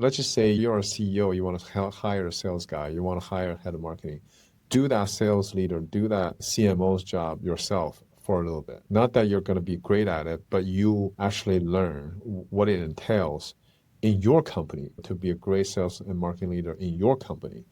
Let's just say you're a CEO, you want to hire a sales guy, you want to hire a head of marketing. Do that sales leader, do that CMO's job yourself for a little bit. Not that you're going to be great at it, but you actually learn what it entails in your company to be a great sales and marketing leader in your company.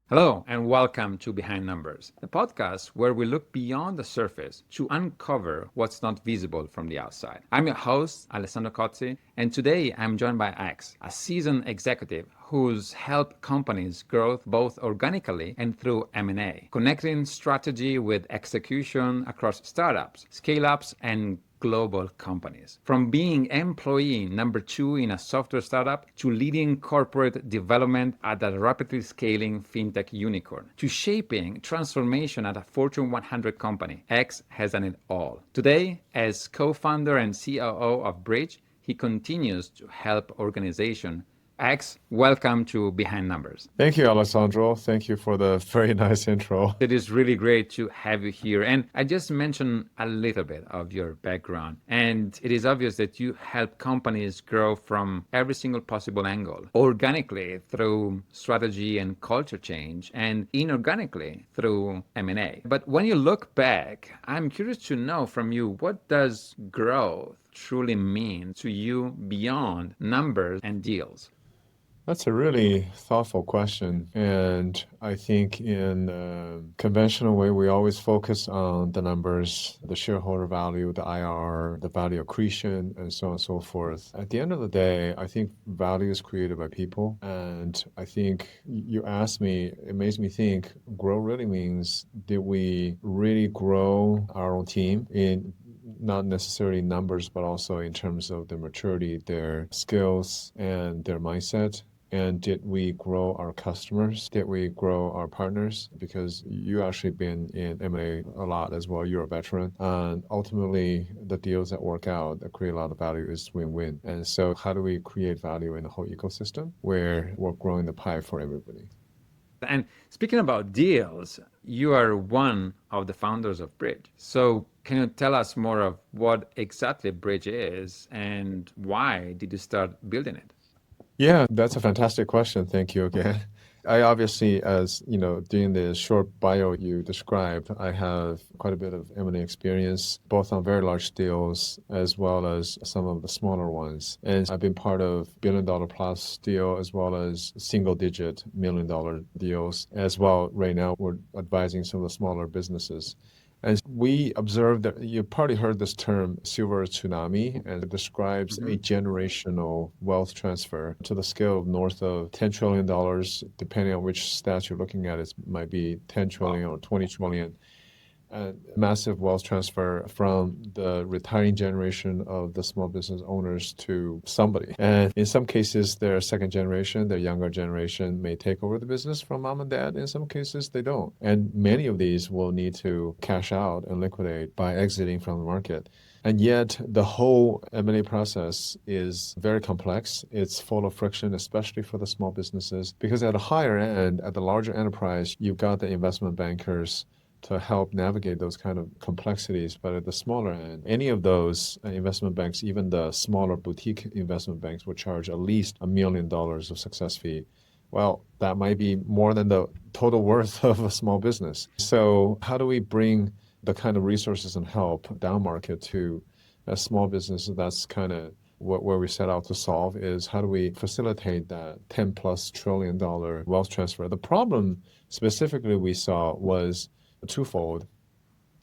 Hello, and welcome to Behind Numbers, the podcast where we look beyond the surface to uncover what's not visible from the outside. I'm your host, Alessandro Cozzi, and today I'm joined by X, a seasoned executive who's helped companies grow both organically and through M&A, connecting strategy with execution across startups, scale-ups, and global companies. From being employee number 2 in a software startup to leading corporate development at a rapidly scaling fintech unicorn to shaping transformation at a Fortune 100 company, X has done it all. Today, as co-founder and COO of Bridge, he continues to help organizations. X, welcome to Behind Numbers. Thank you, Alessandro. Thank you for the very nice intro. It is really great to have you here. And I just mentioned a little bit of your background. And it is obvious that you help companies grow from every single possible angle, organically through strategy and culture change, and inorganically through M&A. But when you look back, I'm curious to know from you, what does growth truly mean to you beyond numbers and deals? That's a really thoughtful question. And I think in a conventional way, we always focus on the numbers, the shareholder value, the IRR, the value accretion, and so on and so forth. At the end of the day, I think value is created by people. And I think you asked me, it makes me think grow really means, did we really grow our own team in not necessarily numbers, but also in terms of their maturity, their skills, and their mindset? And did we grow our customers? Did we grow our partners? Because you actually been in M&A a lot as well. You're a veteran. And ultimately, the deals that work out, that create a lot of value is win-win. And so how do we create value in the whole ecosystem where we're growing the pie for everybody? And speaking about deals, you are one of the founders of Bridge. So can you tell us more of what exactly Bridge is and why did you start building it? Yeah, that's a fantastic question. Thank you again. I obviously, as you know, during the short bio you described, I have quite a bit of M&A experience, both on very large deals as well as some of the smaller ones. And I've been part of billion-dollar plus deal as well as single-digit million-dollar deals as well. Right now, we're advising some of the smaller businesses. And we observed that you probably heard this term silver tsunami, and it describes a generational wealth transfer to the scale of north of $10 trillion, depending on which stats you're looking at. It might be 10 trillion or 20 trillion. Massive wealth transfer from the retiring generation of the small business owners to somebody. And in some cases, their second generation, their younger generation may take over the business from mom and dad. In some cases, they don't. And many of these will need to cash out and liquidate by exiting from the market. And yet the whole M&A process is very complex. It's full of friction, especially for the small businesses, because at a higher end, at the larger enterprise, you've got the investment bankers to help navigate those kind of complexities. But at the smaller end, any of those investment banks, even the smaller boutique investment banks, will charge at least $1 million of success fee. Well, that might be more than the total worth of a small business. So how do we bring the kind of resources and help down market to a small business? That's kind of where we set out to solve, is how do we facilitate that $10+ trillion wealth transfer? The problem specifically we saw was twofold.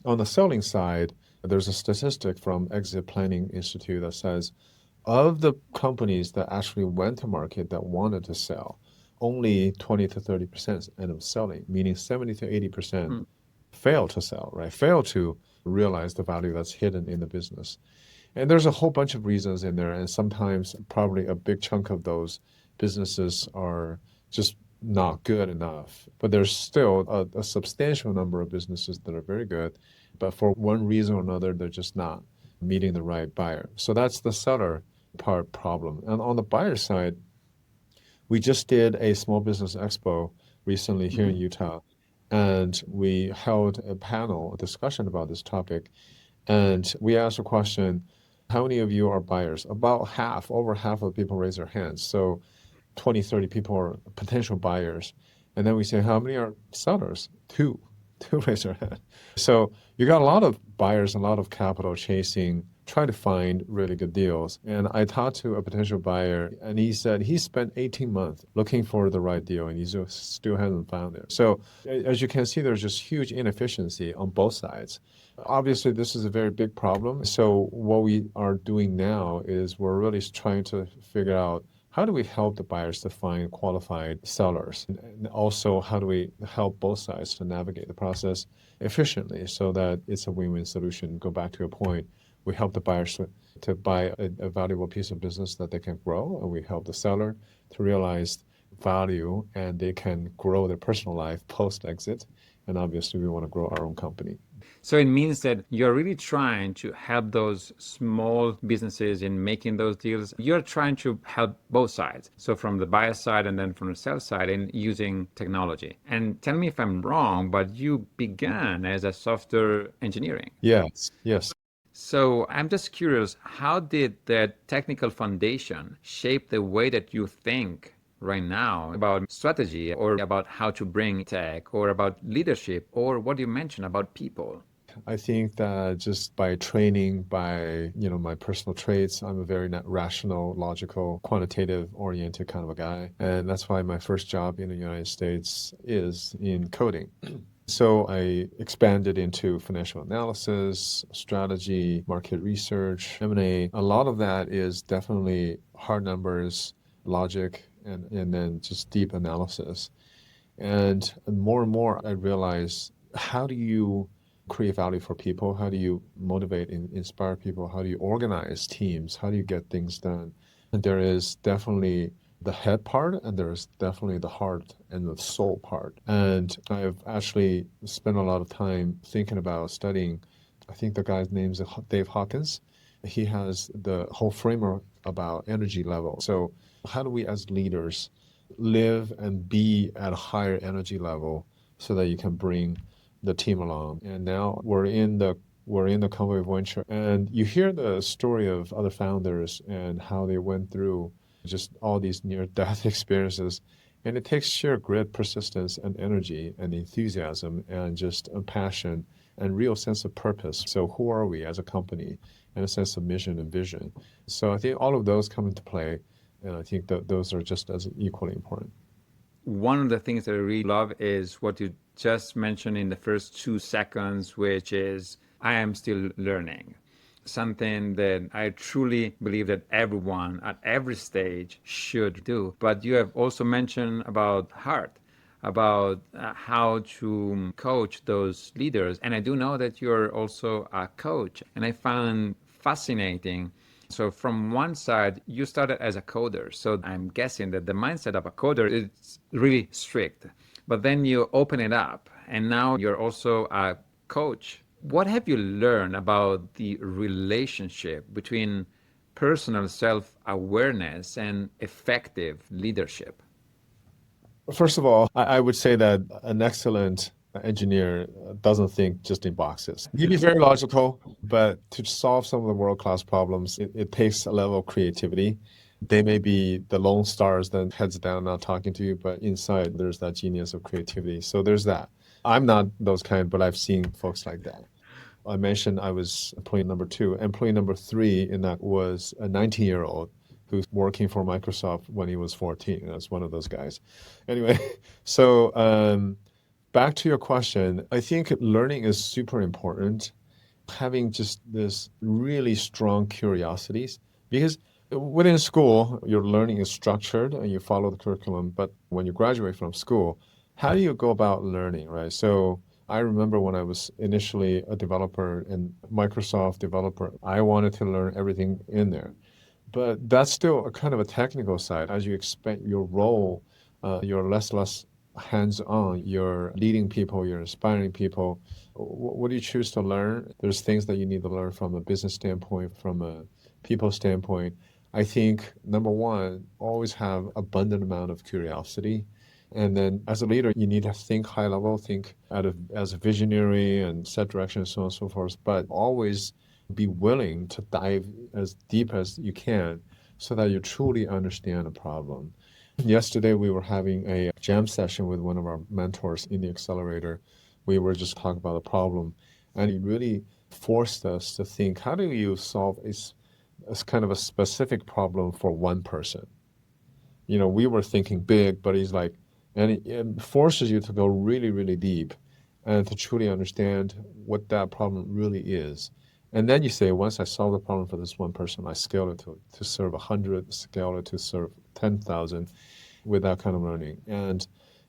On the selling side, there's a statistic from Exit Planning Institute that says of the companies that actually went to market that wanted to sell, only 20 to 30% end up selling, meaning 70 to 80% fail to sell, right? Fail to realize the value that's hidden in the business. And there's a whole bunch of reasons in there. And sometimes probably a big chunk of those businesses are just not good enough. But there's still a substantial number of businesses that are very good, but for one reason or another, they're just not meeting the right buyer. So that's the seller part problem. And on the buyer side, we just did a small business expo recently here in Utah, and we held a panel discussion about this topic. And we asked a question, How many of you are buyers? About half, over half of the people raise their hands. So 20, 30 people are potential buyers. And then we say, how many are sellers? Two. Two raise their hand. So you got a lot of buyers, a lot of capital chasing, trying to find really good deals. And I talked to a potential buyer, and he said he spent 18 months looking for the right deal, and he still hasn't found it. So as you can see, there's just huge inefficiency on both sides. Obviously, this is a very big problem. So what we are doing now is we're really trying to figure out how do we help the buyers to find qualified sellers? And also, how do we help both sides to navigate the process efficiently so that it's a win-win solution? Go back to your point, we help the buyers to buy a valuable piece of business that they can grow, and we help the seller to realize value and they can grow their personal life post-exit. And obviously, we want to grow our own company. So it means that you're really trying to help those small businesses in making those deals. You're trying to help both sides. So from the buyer side and then from the sell side in using technology. And tell me if I'm wrong, but you began as a software engineering. Yes, yes. So I'm just curious, how did that technical foundation shape the way that you think right now about strategy or about how to bring tech or about leadership or what you mentioned about people? I think that just by training, by my personal traits, I'm a very rational, logical, quantitative oriented kind of a guy. And that's why my first job in the United States is in coding. So I expanded into financial analysis, strategy, market research, M&A. A lot of that is definitely hard numbers, logic, and then just deep analysis. And more, I realized, how do you create value for people? How do you motivate and inspire people? How do you organize teams? How do you get things done? And there is definitely the head part, and there's definitely the heart and the soul part. And I've actually spent a lot of time thinking about studying, I think the guy's name is Dave Hawkins. He has the whole framework about energy level. So how do we as leaders live and be at a higher energy level so that you can bring the team along? And now we're in the Convoy venture, and you hear the story of other founders and how they went through just all these near-death experiences. And it takes sheer grit, persistence, and energy, and enthusiasm, and just a passion and real sense of purpose. So who are we as a company, and a sense of mission and vision? So I think all of those come into play, and I think that those are just as equally important. One of the things that I really love is what you just mentioned in the first 2 seconds, which is I am still learning. Something that I truly believe that everyone at every stage should do. But you have also mentioned about heart, about how to coach those leaders. And I do know that you're also a coach. And I found fascinating. So from one side, you started as a coder. So I'm guessing that the mindset of a coder is really strict. But then you open it up, and now you're also a coach. What have you learned about the relationship between personal self-awareness and effective leadership? First of all, I would say that an excellent engineer doesn't think just in boxes. You'd be very logical, but to solve some of the world-class problems, it takes a level of creativity. They may be the lone stars that heads down not talking to you, but inside there's that genius of creativity. So there's that. I'm not those kind, but I've seen folks like that. I mentioned I was employee number 2. Employee number 3 in that was a 19-year-old who's working for Microsoft when he was 14. That's one of those guys. Anyway, so back to your question, I think learning is super important. Having just this really strong curiosities, because within school, your learning is structured and you follow the curriculum. But when you graduate from school, how do you go about learning, right? So I remember when I was initially a developer and Microsoft developer, I wanted to learn everything in there. But that's still a kind of a technical side. As you expand your role, you're less hands-on. You're leading people, you're inspiring people. What do you choose to learn? There's things that you need to learn from a business standpoint, from a people standpoint. I think number one, always have abundant amount of curiosity. And then as a leader, you need to think high level, think as a visionary and set direction and so on and so forth, but always be willing to dive as deep as you can so that you truly understand the problem. Yesterday, we were having a jam session with one of our mentors in the accelerator. We were just talking about a problem, and he really forced us to think, how do you solve a kind of a specific problem for one person? We were thinking big, but he's like, and it forces you to go really, really deep and to truly understand what that problem really is. And then you say, once I solve the problem for this one person, I scale it to serve 100, scale it to serve 10,000 with that kind of learning. And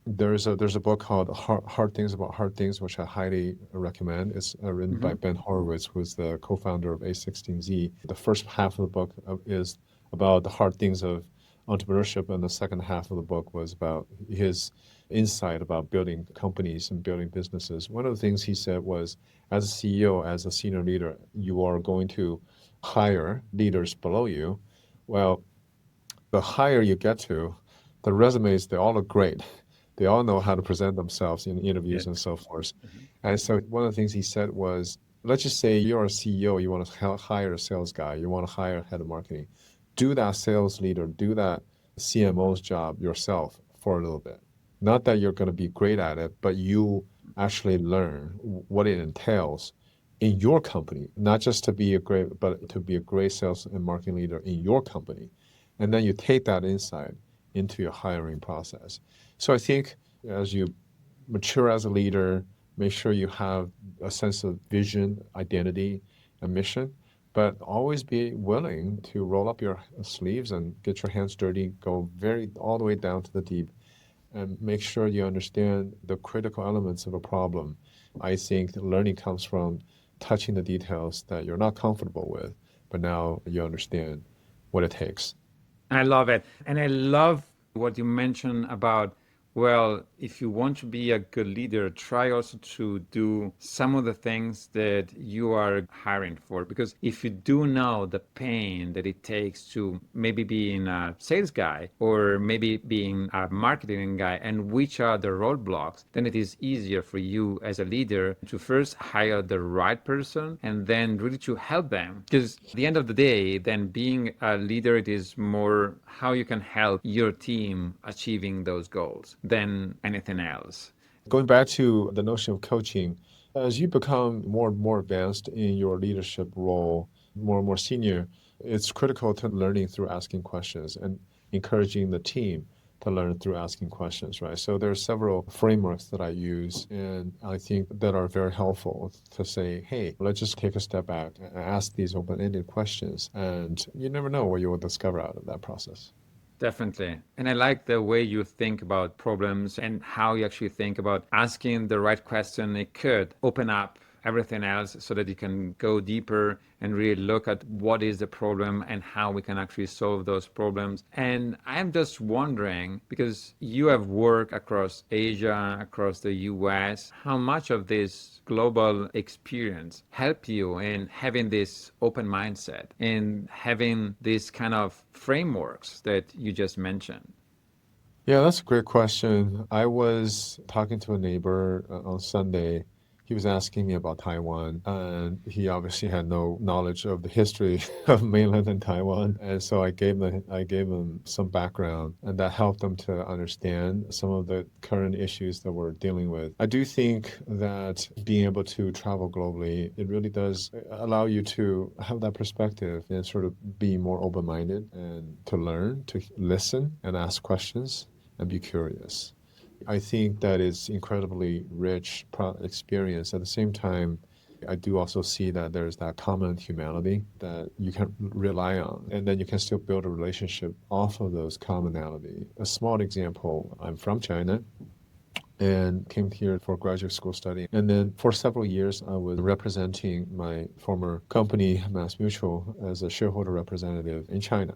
there's a book called Hard Things About Hard Things, which I highly recommend. It's written by Ben Horowitz, who's the co-founder of A16Z. The first half of the book is about the hard things of entrepreneurship, and the second half of the book was about his insight about building companies and building businesses. One of the things he said was, as a CEO, as a senior leader, you are going to hire leaders below you. Well, the higher you get to, the resumes, they all look great. They all know how to present themselves in interviews and so forth. And so one of the things he said was, let's just say you're a CEO, you want to hire a sales guy, you want to hire a head of marketing. Do that sales leader, do that CMO's job yourself for a little bit. Not that you're going to be great at it, but you actually learn what it entails in your company, not just to be but to be a great sales and marketing leader in your company. And then you take that insight into your hiring process. So I think as you mature as a leader, make sure you have a sense of vision, identity, and mission, but always be willing to roll up your sleeves and get your hands dirty, go all the way down to the deep, and make sure you understand the critical elements of a problem. I think learning comes from touching the details that you're not comfortable with, but now you understand what it takes. I love it. And I love what you mentioned about, well, if you want to be a good leader, try also to do some of the things that you are hiring for. Because if you do know the pain that it takes to maybe being a sales guy or maybe being a marketing guy and which are the roadblocks, then it is easier for you as a leader to first hire the right person and then really to help them. Because at the end of the day, then being a leader, it is more how you can help your team achieving those goals than anything else. Going back to the notion of coaching, as you become more and more advanced in your leadership role, more and more senior, it's critical to learning through asking questions and encouraging the team to learn through asking questions, right? So there are several frameworks that I use, and I think that are very helpful to say, hey, let's just take a step back and ask these open-ended questions, and you never know what you will discover out of that process. Definitely. And I like the way you think about problems and how you actually think about asking the right question. It could open up everything else so that you can go deeper and really look at what is the problem and how we can actually solve those problems. And I'm just wondering, because you have worked across Asia, across the US, how much of this global experience helped you in having this open mindset and having these kind of frameworks that you just mentioned? Yeah, that's a great question. I was talking to a neighbor on Sunday. He was asking me about Taiwan, and he obviously had no knowledge of the history of mainland and Taiwan. And so I gave him some background, and that helped him to understand some of the current issues that we're dealing with. I do think that being able to travel globally, it really does allow you to have that perspective and sort of be more open-minded and to learn, to listen and ask questions and be curious. I think that is incredibly rich experience. At the same time, I do also see that there's that common humanity that you can rely on, and then you can still build a relationship off of those commonality. A small example, I'm from China and came here for graduate school study. And then for several years, I was representing my former company, MassMutual, as a shareholder representative in China.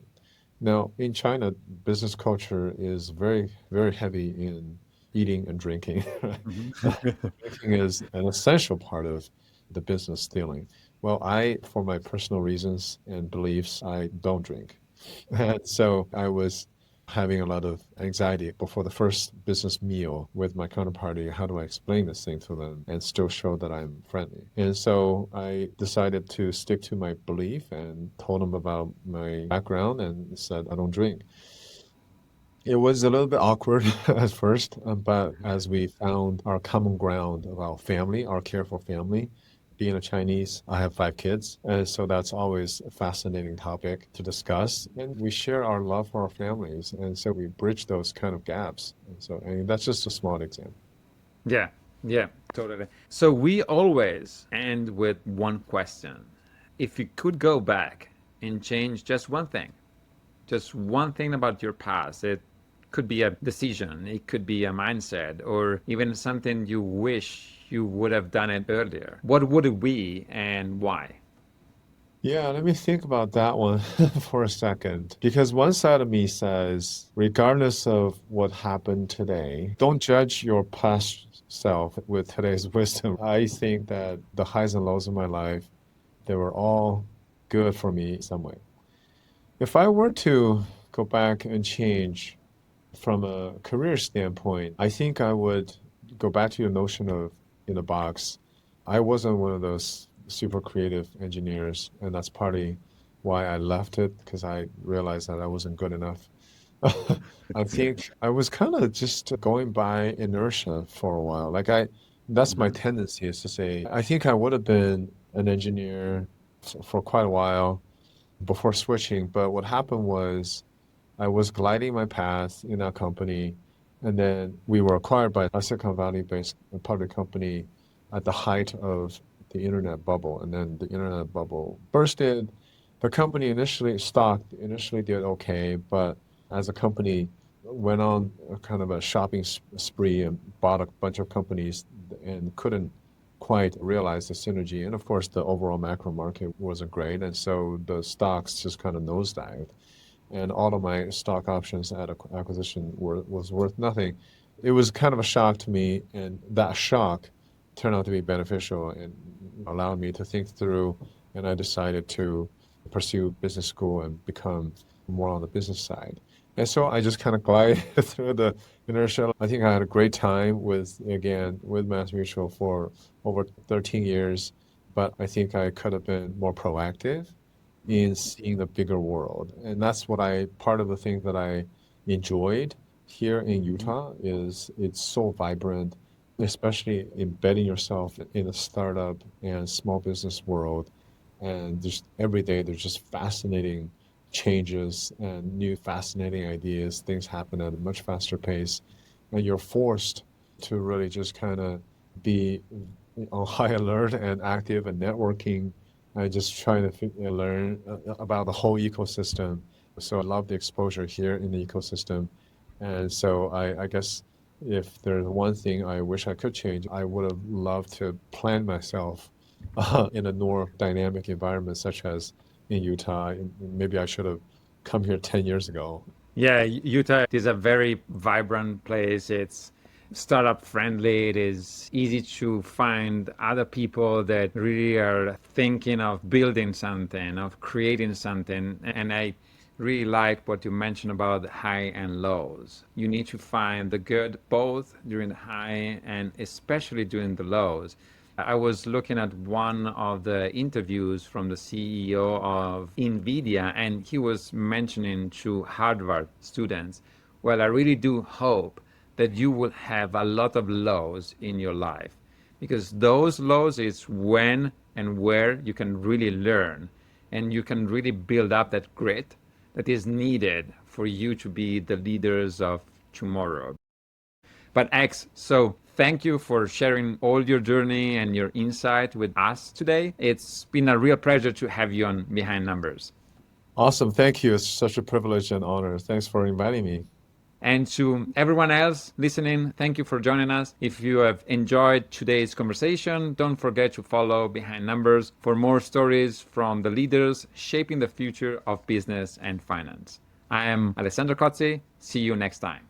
Now, in China, business culture is very, very heavy in eating and drinking. Drinking is an essential part of the business dealing. Well, for my personal reasons and beliefs, I don't drink. And so I was having a lot of anxiety before the first business meal with my counterparty. How do I explain this thing to them and still show that I'm friendly? And so I decided to stick to my belief and told them about my background and said, I don't drink. It was a little bit awkward at first, but as we found our common ground of our family, our care for family, being a Chinese, I have 5 kids, and so that's always a fascinating topic to discuss. And we share our love for our families, and so we bridge those kind of gaps. And so, and that's just a small example. Yeah, yeah, totally. So we always end with one question. If you could go back and change just one thing about your past, it could be a decision, it could be a mindset, or even something you wish you would have done it earlier. What would it be and why? Yeah, let me think about that one for a second. Because one side of me says, regardless of what happened today, don't judge your past self with today's wisdom. I think that the highs and lows of my life, they were all good for me in some way. If I were to go back and change from a career standpoint, I think I would go back to your notion of in a box. I wasn't one of those super creative engineers, and that's partly why I left it because I realized that I wasn't good enough. I think I was kind of just going by inertia for a while. That's my Mhm. tendency is to say, I think I would have been an engineer for quite a while before switching, but what happened was I was gliding my path in that company, and then we were acquired by a Silicon Valley-based public company at the height of the internet bubble, and then the internet bubble bursted. The company initially did okay, but as a company went on a kind of a shopping spree and bought a bunch of companies and couldn't quite realize the synergy. And of course, the overall macro market wasn't great, and so the stocks just kind of nosedived and all of my stock options at acquisition was worth nothing. It was kind of a shock to me, and that shock turned out to be beneficial and allowed me to think through. And I decided to pursue business school and become more on the business side. And so I just kind of glide through the inertia. I think I had a great time with MassMutual for over 13 years, but I think I could have been more proactive in seeing the bigger world. And that's part of the thing that I enjoyed here in Mhm. Utah is it's so vibrant, especially embedding yourself in the startup and small business world. And just every day there's just fascinating changes and new fascinating ideas. Things happen at a much faster pace. And you're forced to really just kind of be on high alert and active and networking and just trying to learn about the whole ecosystem. So I love the exposure here in the ecosystem. And so I guess if there's one thing I wish I could change, I would have loved to plant myself in a more dynamic environment, such as in Utah. Maybe I should have come here 10 years ago. Yeah, Utah is a very vibrant place. It's startup friendly. It is easy to find other people that really are thinking of building something, of creating something. And I really like what you mentioned about the high and lows. You need to find the good both during the high and especially during the lows. I was looking at one of the interviews from the CEO of NVIDIA, and he was mentioning to Harvard students, well, I really do hope that you will have a lot of lows in your life because those lows is when and where you can really learn and you can really build up that grit that is needed for you to be the leaders of tomorrow. But X, so thank you for sharing all your journey and your insight with us today. It's been a real pleasure to have you on Behind Numbers. Awesome. Thank you. It's such a privilege and honor. Thanks for inviting me. And to everyone else listening, thank you for joining us. If you have enjoyed today's conversation, don't forget to follow Behind Numbers for more stories from the leaders shaping the future of business and finance. I am Alessandro Cozzi. See you next time.